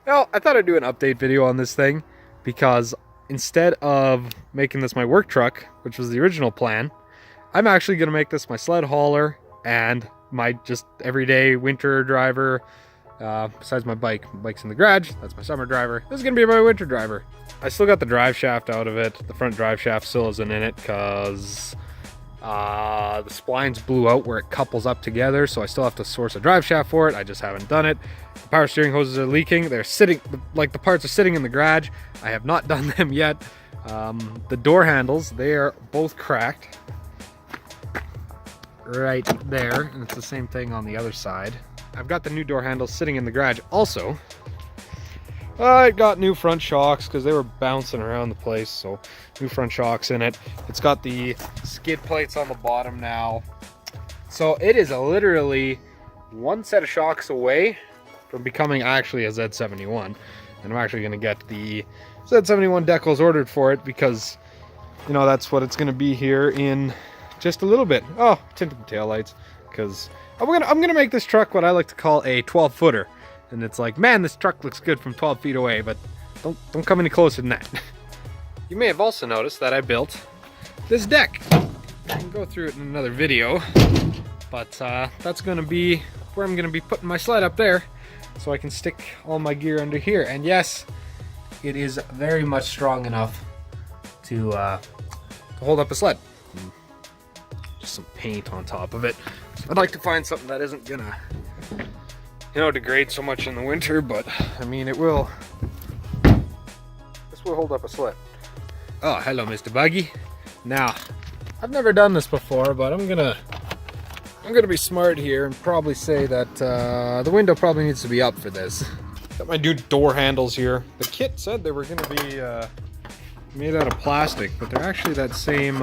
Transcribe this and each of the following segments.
Well, I thought I'd do an update video on this thing because instead of making this my work truck, which was the original plan, I'm actually going to make this my sled hauler and my just everyday winter driver. Besides my bike. My bike's in the garage. That's my summer driver. This is going to be my winter driver. I still got the drive shaft out of it. The front drive shaft still isn't in it because the splines blew out where it couples up together, so I still have to source a drive shaft for it. I just haven't done it. The power steering hoses are leaking. They're sitting, like the parts are sitting in the garage. I have not done them yet. The door handles, they are both cracked. Right there, and it's the same thing on the other side. I've got the new door handles sitting in the garage also. I got new front shocks because they were bouncing around the place, so new front shocks in it. It's got the skid plates on the bottom now. So it is literally one set of shocks away from becoming actually a Z71. And I'm actually going to get the Z71 decals ordered for it because, you know, that's what it's going to be here in just a little bit. Oh, tinted the taillights because I'm gonna make this truck what I like to call a 12-footer. And it's like, man, this truck looks good from 12 feet away, but don't come any closer than that. You may have also noticed that I built this deck. I can go through it in another video, but that's gonna be where I'm gonna be putting my sled up there so I can stick all my gear under here. And yes, it is very much strong enough to hold up a sled. Just some paint on top of it. I'd like to find something that isn't gonna, you know, degrade so much in the winter, but I mean, it will. This will hold up a sled. Oh, hello, Mr. Buggy. Now, I've never done this before, but I'm gonna be smart here and probably say that the window probably needs to be up for this. Got my new door handles here. The kit said they were gonna be made out of plastic, but they're actually that same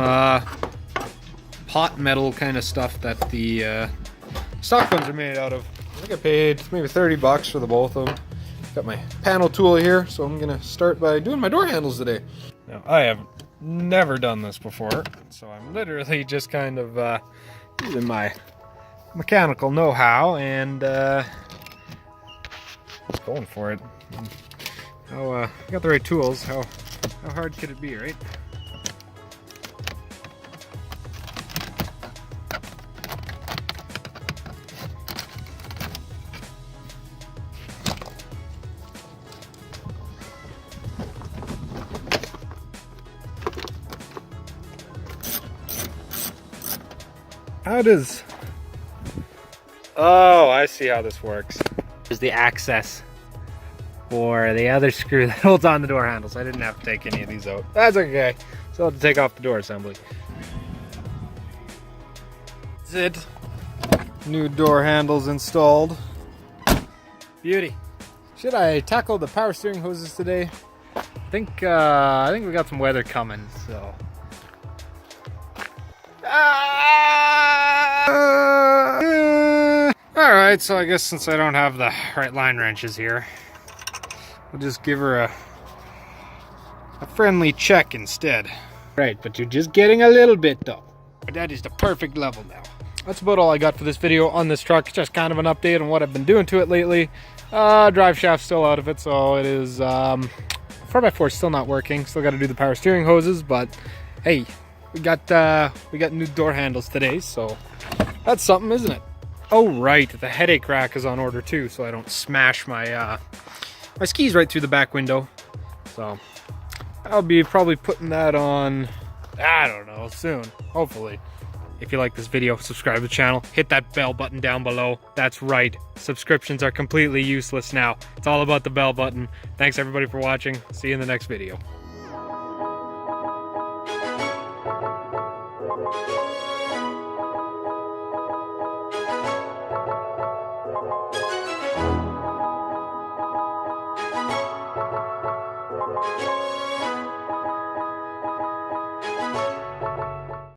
pot metal kind of stuff that the stock ones are made out of. I think I paid maybe 30 bucks for the both of them. Got my panel tool here, so I'm gonna start by doing my door handles today. Now, I have never done this before, so I'm literally just kind of using my mechanical know-how and just going for it. I got the right tools. How hard could it be, right? How does... Oh, I see how this works. There's the access for the other screw that holds on the door handles. I didn't have to take any of these out. That's okay. Still have to take off the door assembly. That's it. New door handles installed. Beauty. Should I tackle the power steering hoses today? I think we got some weather coming, so... Alright, so I guess since I don't have the right line wrenches here, we'll just give her a friendly check instead. Right, but you're just getting a little bit though. That is the perfect level now. That's about all I got for this video on this truck. Just kind of an update on what I've been doing to it lately. Drive shaft's still out of it, so it is 4x4 still not working. Still got to do the power steering hoses, but hey, we got new door handles today, so that's something, isn't it? Oh right, the headache rack is on order too, so I don't smash my my skis right through the back window. So I'll be probably putting that on, I don't know, soon, hopefully. If you like this video, subscribe to the channel, hit that bell button down below. That's right, subscriptions are completely useless now. It's all about the bell button. Thanks everybody for watching. See you in the next video.